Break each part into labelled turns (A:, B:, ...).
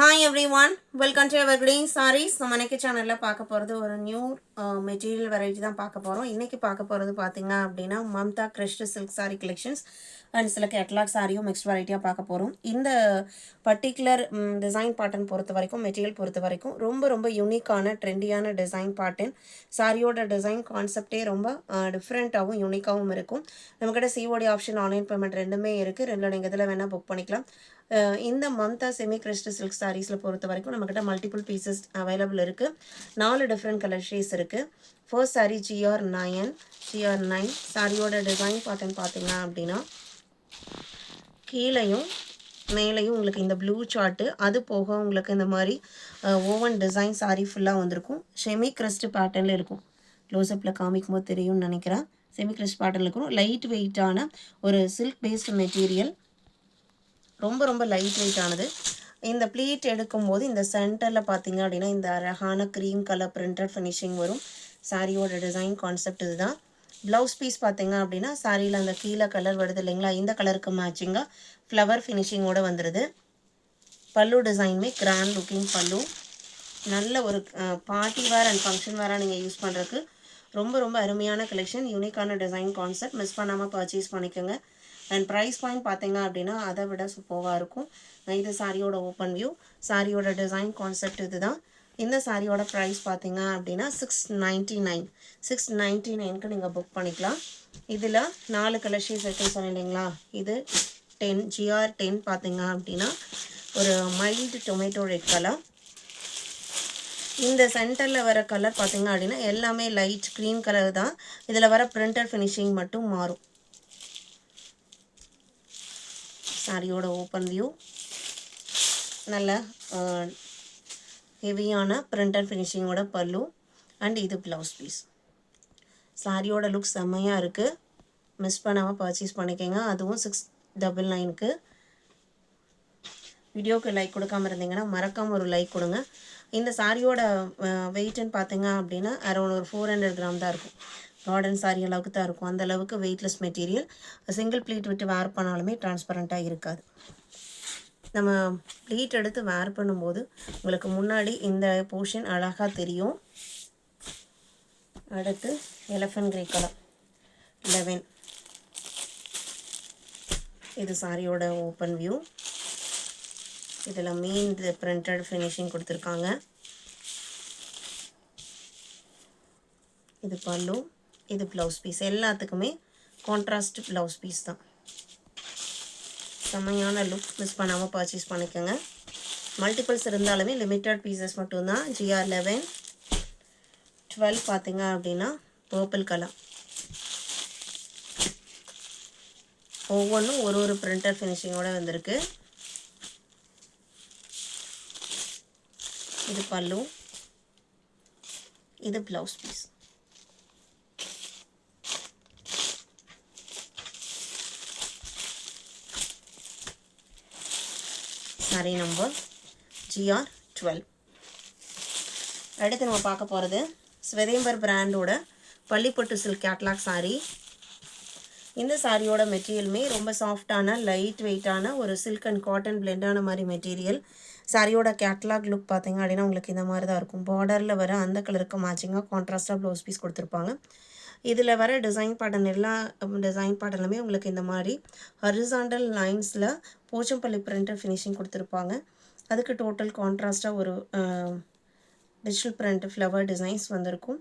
A: Hi everyone, welcome to Evergreen Sarees. நம்ம இன்னைக்கு சேனல்ல பார்க்க போறது ஒரு நியூ மெட்டீரியல் வெரைட்டி தான் பார்க்க போறோம். இன்னைக்கு பார்க்க போறது பாத்தீங்க அப்படின்னா Mamata crushed silk saree collections and சில கேட்லாக் சாரியும் மிக்ஸ்ட் வெரைட்டியாக பார்க்க போகிறோம். இந்த பர்டிகுலர் டிசைன் பேட்டர்ன் பொறுத்த வரைக்கும் மெட்டீரியல் பொறுத்த வரைக்கும் ரொம்ப யூனிக்கான ட்ரெண்டியான டிசைன் பேட்டர்ன். சாரியோட டிசைன் கான்செப்டே ரொம்ப டிஃப்ரெண்ட்டாகவும் யூனிக்காகவும் இருக்கும். நம்மக்கிட்ட சிஓடி ஆப்ஷன் ஆன்லைன் பேமெண்ட் ரெண்டுமே இருக்குது. ரெண்டில் நீங்கள் இதில் வேணால் புக் பண்ணிக்கலாம். இந்த மம்தா செமி கிறிஸ்ட் சில்க் சாரீஸில் பொறுத்த வரைக்கும் நம்மக்கிட்ட மல்டிபிள் பீசஸ் அவைலபிள் இருக்குது. 4 டிஃப்ரெண்ட் கலர் ஷேட்ஸ் இருக்குது. ஃபர்ஸ்ட் சாரீ GR9 சாரியோட டிசைன் பேட்டர்ன் பார்த்தீங்க அப்படின்னா கீழையும் மேலேயும் உங்களுக்கு இந்த ப்ளூ சார்ட்டு, அது போக உங்களுக்கு இந்த மாதிரி ஓவன் டிசைன் சாரீ ஃபுல்லாக வந்திருக்கும். செமி கிறிஸ்ட் பேட்டர்னில் இருக்கும். க்ளோஸ்அப்பில் காமிக்கும் போது தெரியும்னு நினைக்கிறேன். செமி கிறிஸ்ட் பேட்டர்னில் இருக்கும். லைட் வெயிட்டான ஒரு சில்க் பேஸ்டு மெட்டீரியல், ரொம்ப லைட் வெயிட்டானது. இந்த ப்ளீட் எடுக்கும்போது இந்த சென்டரில் பார்த்தீங்க அப்படின்னா இந்த அழகான க்ரீம் கலர் பிரிண்டட் ஃபினிஷிங் வரும். சாரியோட டிசைன் கான்செப்ட் இதுதான். ப்ளவுஸ் பீஸ் பார்த்தீங்க அப்படின்னா சாரியில் அந்த கீழே கலர் வருது இல்லைங்களா, இந்த கலருக்கு மேட்சிங்காக ஃப்ளவர் ஃபினிஷிங்கோடு வந்துடுது. பல்லு டிசைனுமே கிராண்ட் லுக்கிங் பல்லு. நல்ல ஒரு பார்ட்டி வேர் அண்ட் ஃபங்க்ஷன் வேராக நீங்கள் யூஸ் பண்ணுறதுக்கு ரொம்ப அருமையான கலெக்ஷன், யூனிக்கான டிசைன் கான்செப்ட். மிஸ் பண்ணாமல் பர்ச்சேஸ் பண்ணிக்கோங்க. அண்ட் ப்ரைஸ் பாயிண்ட் பார்த்தீங்க அப்படின்னா அதை விட சூப்பராக இருக்கும். இது சாரியோட ஓப்பன் வியூ. சாரியோட டிசைன் கான்செப்ட் இதுதான். இந்த சாரியோட ப்ரைஸ் பார்த்தீங்க அப்படின்னா 699க்கு நீங்கள் புக் பண்ணிக்கலாம். இதில் 4 கலர் ஷேட்ஸ் இருக்குன்னு சொன்னேன் இல்லைங்களா. இது GR10 பார்த்தீங்க அப்படின்னா ஒரு மைல்டு டொமேட்டோ ரெட் கலர். இந்த சென்டரில் வர கலர் பார்த்தீங்க அப்படின்னா எல்லாமே லைட் க்ரீன் கலர் தான். இதில் வர பிரிண்டட் ஃபினிஷிங் மட்டும் மாறும். சாரியோட ஓப்பன் வியூ. நல்ல ஹெவியான பிரிண்டட் ஃபினிஷிங்கோட பல்லு அண்ட் இது ப்ளவுஸ் பீஸ். சாரியோட லுக் செம்மையாக இருக்குது. மிஸ் பண்ணாமல் பர்ச்சேஸ் பண்ணிக்கோங்க. அதுவும் 699க்கு. வீடியோவுக்கு லைக் கொடுக்காமல் இருந்தீங்கன்னா மறக்காமல் ஒரு லைக் கொடுங்க. இந்த சாரியோட வெயிட்டுன்னு பார்த்தீங்க அப்படின்னா அரௌண்ட் ஒரு 400 கிராம் தான் இருக்கும். கார்டன் சாரி அளவுக்கு தான் இருக்கும். அந்த அளவுக்கு வெயிட்லெஸ் மெட்டீரியல். சிங்கிள் ப்ளீட் விட்டு வேர் பண்ணாலுமே டிரான்ஸ்பரண்ட்டாக இருக்காது. நம்ம ப்ளீட் எடுத்து வேர் பண்ணும்போது உங்களுக்கு முன்னாடி இந்த போர்ஷன் அழகாக தெரியும். அடுத்து எலஃபண்ட் கிரே கலர் 11. இது சாரியோட ஓப்பன் வியூ. இதில் மெயின் பிரிண்டட் ஃபினிஷிங் கொடுத்துருக்காங்க. இது பல்லு, இது ப்ளவுஸ் பீஸ். எல்லாத்துக்குமே கான்ட்ராஸ்ட் ப்ளவுஸ் பீஸ் தான். செம்மையான லுக். மிஸ் பண்ணாமல் பர்ச்சேஸ் பண்ணிக்கோங்க. மல்டிபிள்ஸ் இருந்தாலுமே லிமிட்டட் பீசஸ் மட்டும்தான். GR11 12 பார்த்தீங்க அப்படின்னா பர்பிள் கலர். ஒவ்வொன்றும் ஒரு பிரிண்டட் ஃபினிஷிங்கோடு வந்திருக்கு. இது பல்லு, இது blouse piece. Sorry number GR12. அடுத்து நம்ம பார்க்க போகிறது ஸ்வெதேம்பர் பிராண்டோட பள்ளிப்பட்டு சில்க் கேட்லாக் சாரீ. இந்த சாரியோட மெட்டீரியலுமே ரொம்ப சாஃப்டான லைட் வெயிட்டான ஒரு சில்க் அண்ட் காட்டன் பிளெண்டான மாதிரி மெட்டீரியல். சாரியோட கேட்லாக் லுக் பார்த்தீங்க அப்படின்னா உங்களுக்கு இந்த மாதிரி தான் இருக்கும். பார்டரில் வர அந்த கலருக்கு மேட்சிங்காக கான்ட்ராஸ்டாக ப்ளவுஸ் பீஸ் கொடுத்துருப்பாங்க. இதில் வர டிசைன் பேட்டர்ன் எல்லா டிசைன் பேட்டர்னுமே உங்களுக்கு இந்த மாதிரி ஹரிசாண்டல் லைன்ஸில் போச்சம்பள்ளி பிரிண்டட் ஃபினிஷிங் கொடுத்துருப்பாங்க. அதுக்கு டோட்டல் கான்ட்ராஸ்டாக ஒரு டிஜிட்டல் பிரிண்ட் ஃப்ளவர் டிசைன்ஸ் வந்திருக்கும்.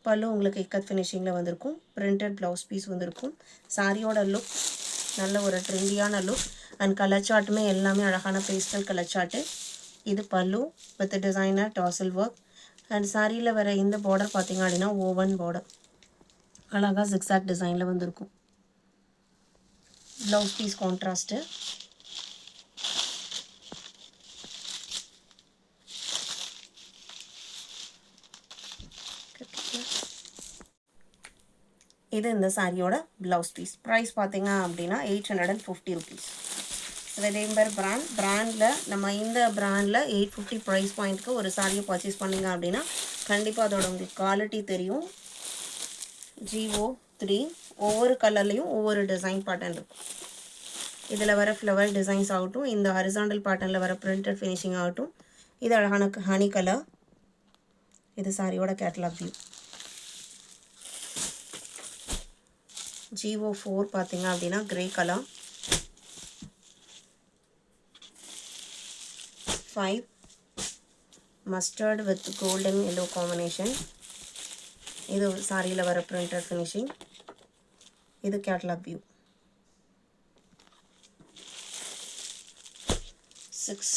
A: பல்லு உங்களுக்கு இக்கத் ஃபினிஷிங்கில் வந்திருக்கும். பிரிண்டட் ப்ளவுஸ் பீஸ் வந்திருக்கும். சாரியோட லுக் நல்ல ஒரு ட்ரெண்டியான லுக் அண்ட் கலர் சார்ட்டுமே எல்லாமே அழகான பேஸ்டல் கலர் சார்ட்டு. இது பல்லு with designer dazzle work. And சாரியில் வர இந்த பார்டர் பார்த்தீங்க அப்படின்னா ஓவன் பார்டர் அழகாக ஜிக்ஸாக் டிசைனில் வந்திருக்கும். Blouse piece contrast. இது இந்த சாரியோட ப்ளவுஸ் பீஸ். ப்ரைஸ் பார்த்தீங்க அப்படின்னா 850 ருபீஸ். ஸ்வெதேம்பர் பிராண்டில் நம்ம இந்த பிராண்டில் 850 ப்ரைஸ் பாயிண்ட்க்கு ஒரு சாரியை பர்ச்சேஸ் பண்ணிங்க அப்படின்னா கண்டிப்பாக அதோட உங்களுக்கு குவாலிட்டி தெரியும். GO3 ஒவ்வொரு கலர்லேயும் ஒவ்வொரு டிசைன் பேட்டர்ன் இருக்கும். இதில் வர ஃப்ளவர் டிசைன்ஸ் ஆகட்டும், இந்த ஹரிசாண்டல் பேட்டர்னில் வர பிரிண்டட் ஃபினிஷிங் ஆகட்டும், இது அழகான ஹனி கலர். இது சாரியோட கேட்டலாக் வியூ. GO4 பார்த்தீங்க அப்படின்னா grey colour. 5 mustard with golden yellow combination. இது சாரியில் வர printed finishing. இது கேட்டலாக் வியூ. 6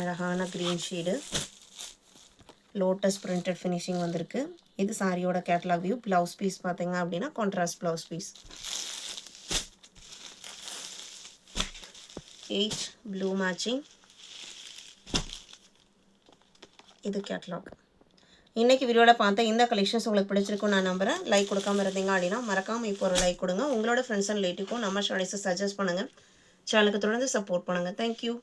A: அழகான green shade, lotus printed finishing வந்திருக்கு. இது சாரியோட கேட்டலாக் வியூ. ப்ளவுஸ் பீஸ் பார்த்தீங்க அப்படின்னா contrast blouse piece. 8 blue matching. இது கேட்டலாக். இன்றைக்கி வீடியோவில் பார்த்த இந்த கலெக்ஷன்ஸ் உங்களுக்கு பிடிச்சிருக்கும் நான் நம்புகிறேன். லைக் கொடுக்காம இருந்தீங்க அப்படின்னா மறக்காமல் இப்போ ஒரு லைக் கொடுங்க. உங்களோட ஃப்ரெண்ட்ஸ் அண்ட் ரிலேட்டிவ்க்கும் நம்ம ஸ்டடீஸை சஜஸ்ட் பண்ணுங்கள். சேனலுக்கு தொடர்ந்து சப்போர்ட் பண்ணுங்கள். தேங்க்யூ.